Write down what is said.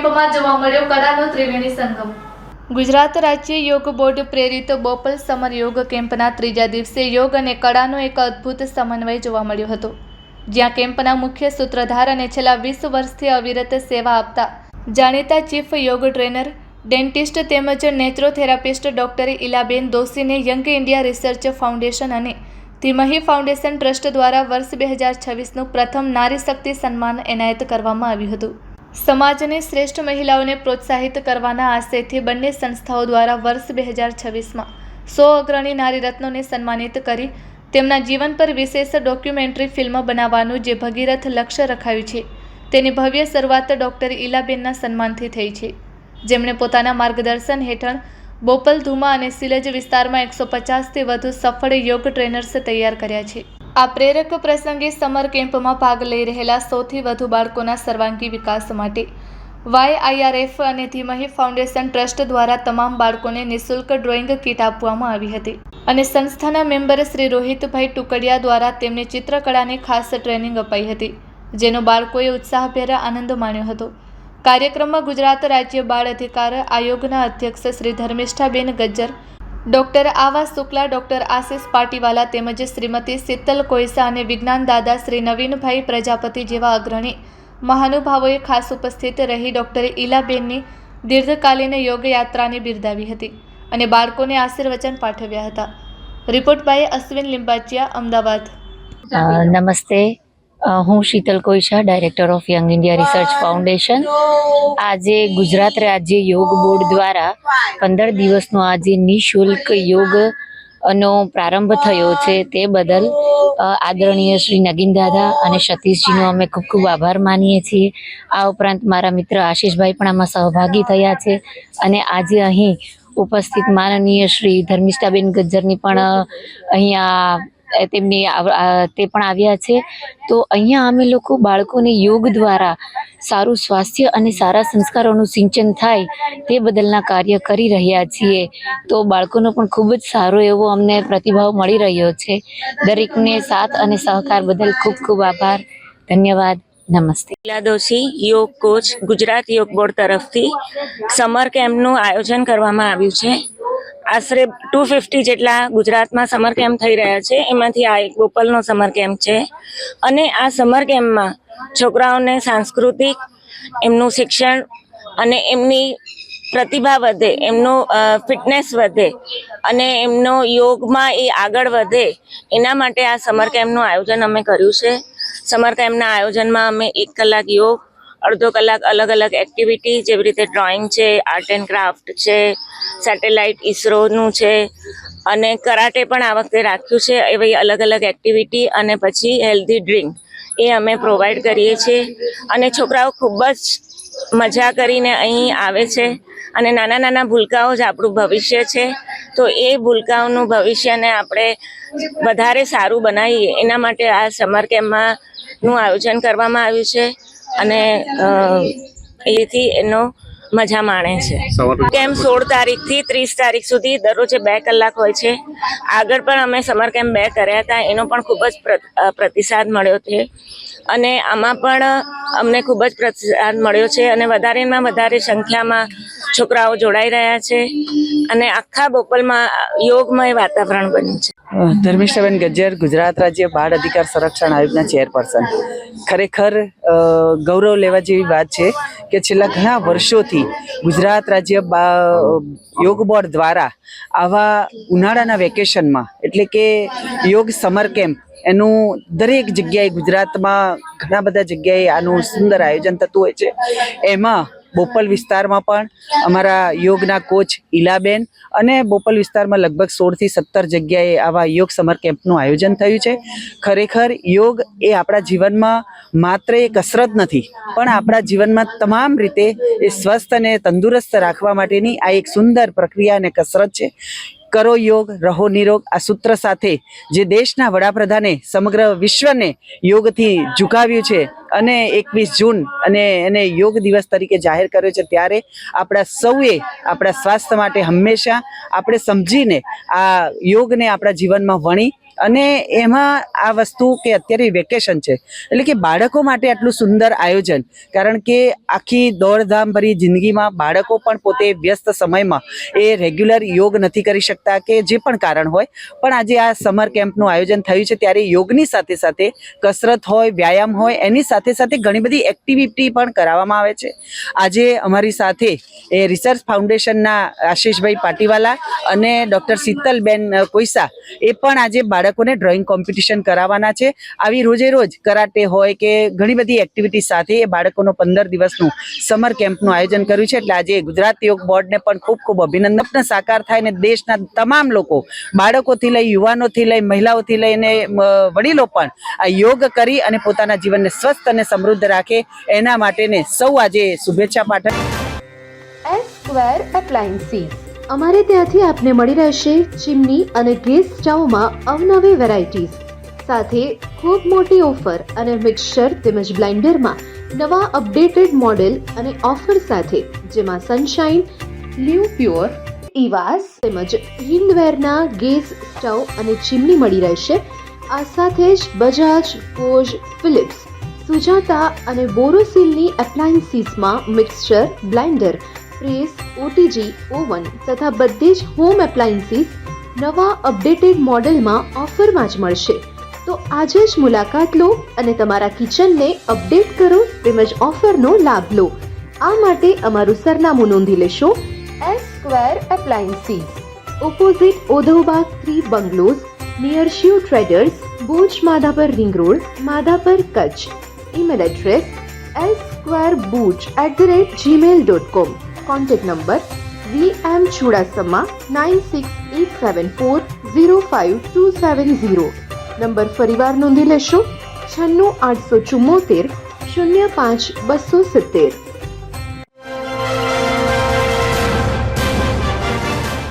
કેમ્પમાં જોવા મળ્યો કળાનો ત્રિવેણી સંગમ। ગુજરાત રાજ્ય યોગ બોર્ડ પ્રેરિત બોપલ સમર યોગ કેમ્પના ત્રીજા દિવસે યોગ અને કળાનો એક અદ્ભુત સમન્વય જોવા મળ્યો હતો, જ્યાં કેમ્પના મુખ્ય સૂત્રધાર અને છેલ્લા 20 વર્ષથી અવિરત સેવા આપતા જાણીતા ચીફ યોગ ટ્રેનર, ડેન્ટિસ્ટ તેમજ નેચરોથેરાપિસ્ટ ડોક્ટર ઇલાબેન દોશીને યંગ ઇન્ડિયા રિસર્ચ ફાઉન્ડેશન અને ધીમહી ફાઉન્ડેશન ટ્રસ્ટ દ્વારા વર્ષ 2026નું પ્રથમ નારી શક્તિ સન્માન એનાયત કરવામાં આવ્યું હતું। સમાજની શ્રેષ્ઠ મહિલાઓને પ્રોત્સાહિત કરવાના આશયથી બંને સંસ્થાઓ દ્વારા વર્ષ 2026માં 100 અગ્રણી નારી રત્નોને સન્માનિત કરી તેમના જીવન પર વિશેષ ડોક્યુમેન્ટરી ફિલ્મ બનાવવાનું જે ભગીરથ લક્ષ્ય રખાયું છે, તેની ભવ્ય શરૂઆત ડોક્ટર ઇલાબેનના સન્માનથી થઈ છે, જેમણે પોતાના માર્ગદર્શન હેઠળ બોપલ, ધુમા અને સિલજ વિસ્તારમાં 150થી વધુ સફળ યોગ ટ્રેનર્સ તૈયાર કર્યા છે। આ પ્રેરક પ્રસંગે સમર કેમ્પમાં ભાગ લઈ રહેલા સૌથી વધુ બાળકોના સર્વાંગી વિકાસ માટે YIRF અને ધીમહી ફાઉન્ડેશન ટ્રસ્ટ દ્વારા તમામ બાળકોને નિઃશુલ્ક ડ્રોઈંગ કીટ આપવામાં આવી હતી અને સંસ્થાના મેમ્બર શ્રી રોહિતભાઈ ટુકડિયા દ્વારા તેમને ચિત્રકળાની ખાસ ટ્રેનિંગ અપાઈ હતી, જેનો બાળકોએ ઉત્સાહભેર આનંદ માણ્યો હતો। કાર્યક્રમમાં ગુજરાત રાજ્ય બાળ અધિકાર આયોગના અધ્યક્ષ શ્રી ધર્મિષ્ઠાબેન ગજ્જર, ડોક્ટર આવા શુક્લા, ડોક્ટર આશિષ પાટીવાલા તેમજ શ્રીમતી શીતલ કોઈસા અને વિજ્ઞાન દાદા શ્રી નવીનભાઈ પ્રજાપતિ જેવા અગ્રણી મહાનુભાવોએ ખાસ ઉપસ્થિત રહી ડોક્ટર ઇલાબેનની દીર્ઘકાલીન યોગ યાત્રાને બિરદાવી હતી અને બાળકોને આશીર્વચન પાઠવ્યા હતા। Report by Ashwin Limbachiya, Ahmedabad. નમસ્તે, હું Sheetal Koisha, director of Young India Research Foundation. આજે ગુજરાત રાજ્ય યોગ બોર્ડ દ્વારા 15 દિવસનો આજે નિઃશુલ્ક યોગનો પ્રારંભ થયો છે, તે બદલ આદરણીય શ્રી નગીન દાદા અને સતીશજીનો અમે ખૂબ ખૂબ આભાર માનીએ છીએ। આ ઉપરાંત મારા મિત્ર આશીષભાઈ પણ આમાં સહભાગી થયા છે અને આજે અહીં ઉપસ્થિત માનનીય શ્રી ધર્મિષ્ઠાબેન ગજ્જરની પણ અહીંયા તે પણ આવ્યા છે। તો અહીંયા અમે લોકો બાળકોને યોગ દ્વારા સારું સ્વાસ્થ્ય અને સારા સંસ્કારોનું સિંચન થાય તે બદલના કાર્ય કરી રહ્યા છીએ। તો બાળકોનો પણ ખૂબ જ સારો એવો અમને પ્રતિભાવ મળી રહ્યો છે। દરેકને સાથ અને સહકાર બદલ ખૂબ ખૂબ આભાર, ધન્યવાદ, નમસ્તે। ઇલા દોશી, યોગ કોચ, ગુજરાત યોગ બોર્ડ તરફથી સમર કેમ્પનું આયોજન કરવામાં આવ્યું છે। આશરે 250 જેટલા ગુજરાતમાં સમર કેમ્પ થઈ રહ્યા છે, એમાંથી આ એક બોપલનો સમર કેમ્પ છે અને આ સમર કેમ્પમાં છોકરાઓને સાંસ્કૃતિક, એમનું શિક્ષણ અને એમની પ્રતિભા વધે, એમનું ફિટનેસ વધે અને એમનો યોગમાં એ આગળ વધે, એના માટે આ સમર કેમ્પનું આયોજન અમે કર્યું છે। સમર કેમ્પના આયોજનમાં અમે 1 કલાક યોગ, અડધો કલાક અલગ અલગ એક્ટિવિટી જેવી રીતે ડ્રોઈંગ છે, આર્ટ એન્ડ ક્રાફ્ટ છે, સેટેલાઇટ ઇસરોનું છે અને કરાટે પણ આ વખતે રાખ્યું છે। એવી અલગ અલગ એક્ટિવિટી અને પછી હેલ્ધી ડ્રિંક એ અમે પ્રોવાઈડ કરીએ છીએ અને છોકરાઓ ખૂબ જ મજા કરીને અહીં આવે છે અને નાના નાના ભૂલકાઓ જ આપણું ભવિષ્ય છે। તો એ ભૂલકાઓનું ભવિષ્યને આપણે વધારે સારું બનાવીએ એના માટે આ સમર કેમ્પનું આયોજન કરવામાં આવ્યું છે અને એથી એનો મજા માણે છે। કેમ્પ 16 તારીખથી 30 તારીખ સુધી દરરોજે 2 કલાક હોય છે। આગળ પણ અમે સમર કેમ્પ 2 કર્યા હતા, એનો પણ ખૂબ જ પ્રતિસાદ મળ્યો છે અને આમાં પણ અમને ખૂબ જ પ્રતિસાદ મળ્યો છે અને વધારેમાં વધારે સંખ્યામાં છોકરાઓ જોડાઈ રહ્યા છે અને આખા બોપલમાં યોગમય વાતાવરણ બન્યું છે। ધર્મિષ્ઠાબેન ગજ્જર, ગુજરાત રાજ્ય બાળ અધિકાર સંરક્ષણ આયોગના ચેરપર્સન। ખરેખર ગૌરવ લેવા જેવી વાત છે કે છેલ્લા ઘણા વર્ષોથી ગુજરાત રાજ્ય યોગ બોર્ડ દ્વારા આવા ઉનાળાના વેકેશનમાં એટલે કે યોગ સમર કેમ્પ એનું દરેક જગ્યાએ ગુજરાતમાં ઘણા બધા જગ્યાએ આનું સુંદર આયોજન થતું હોય છે। એમાં બોપલ વિસ્તારમાં પણ અમારા યોગના કોચ ઇલાબેન અને બોપલ વિસ્તારમાં લગભગ 16 થી 17 જગ્યાએ આવા યોગ સમર કેમ્પનું આયોજન થયું છે। ખરેખર યોગ એ આપણા જીવનમાં માત્ર એક કસરત નથી, પણ આપણા જીવનમાં તમામ રીતે એ સ્વસ્થ અને તંદુરસ્ત રાખવા માટેની આ એક સુંદર પ્રક્રિયા અને કસરત છે। કરો યોગ, રહો નિરોગ આ સૂત્ર સાથે જે દેશના વડાપ્રધાને સમગ્ર વિશ્વને યોગથી ઝુકાવ્યું છે અને 21 જૂન અને એને યોગ દિવસ તરીકે જાહેર કર્યો છે, ત્યારે આપણા સૌએ આપણા સ્વાસ્થ્ય માટે હંમેશા આપણે સમજીને આ યોગને આપણા જીવનમાં વણી અને એમાં આ વસ્તુ કે અત્યારે વેકેશન છે એટલે કે બાળકો માટે આટલું સુંદર આયોજન, કારણ કે આખી દોડધામ ભરી જિંદગીમાં બાળકો પણ પોતે વ્યસ્ત સમયમાં એ રેગ્યુલર યોગ નથી કરી શકતા કે જે પણ કારણ હોય, પણ આજે આ સમર કેમ્પનું આયોજન થયું છે ત્યારે યોગની સાથે સાથે કસરત હોય, વ્યાયામ હોય, એની સાથે સાથે ઘણી બધી એક્ટિવિટી પણ કરાવવામાં આવે છે. આજે અમારી સાથે એ રિસર્ચ ફાઉન્ડેશનના આશીષભાઈ પાટીવાલા અને ડૉક્ટર શીતલબેન કોઈસા એ પણ આજે બાળકોને ડ્રોઈંગ કોમ્પિટિશન કરાવવાના છે. આવી રોજે રોજ કરાટે હોય કે ઘણી બધી એક્ટિવિટી સાથે એ બાળકોનો 15 દિવસનું સમર કેમ્પનું આયોજન કર્યું છે. એટલે આજે ગુજરાત યોગ બોર્ડને પણ ખૂબ ખૂબ અભિનંદન. સાકાર થાય ને દેશના તમામ લોકો, બાળકોથી લઈ યુવાનોથી લઈ મહિલાઓથી લઈને વડીલો પણ આ યોગ કરી અને પોતાના જીવનને સ્વસ્થ અને સમૃદ્ધ રાખે એના માટેને સૌ આજે શુભેચ્છા પાઠવ. S-Square એપ્લાયન્સીસ અમારે ત્યાંથી આપને મળી રહેશે ચીમની અને ગેસ સ્ટવમાં અવનવી વેરાયટીઝ સાથે ખૂબ મોટી ઓફર અને મિક્સર તેમજ બ્લેન્ડરમાં નવા અપડેટેડ મોડેલ અને ઓફર સાથે, જેમાં સનશાઇન, લ્યુ પ્યોર, ઇવાસ તેમજ હિન્ડવેરના ગેસ સ્ટવ અને ચીમની મળી રહેશે. આ સાથે જ બજાજ, બોઝ, ફિલિપ્સ, સુજાતા અને બોરોસિલની એપ્લાયન્સીસમાં mixer, blender, press, OTG, oven તથા બધી જ હોમ એપ્લાયન્સીસ નવા અપડેટેડ મોડેલમાં ઓફરમાં જ મળશે. તો આજે જ મુલાકાત લો અને તમારા કિચનને અપડેટ કરો તેમજ ઓફરનો લાભ લો. આ માટે અમારું સરનામું નોંધી લેશો. S-Square appliances, opposite Odhavbag 3 bungalows, near Shiv traders, Bhuj Madhapar ring road, Madhapar, Kutch. Email address squarebhuj@gmail.com. Contact number VM Chudasama 9687405270. Number ફરીવાર નોંધી લેશો 96 874 05 270.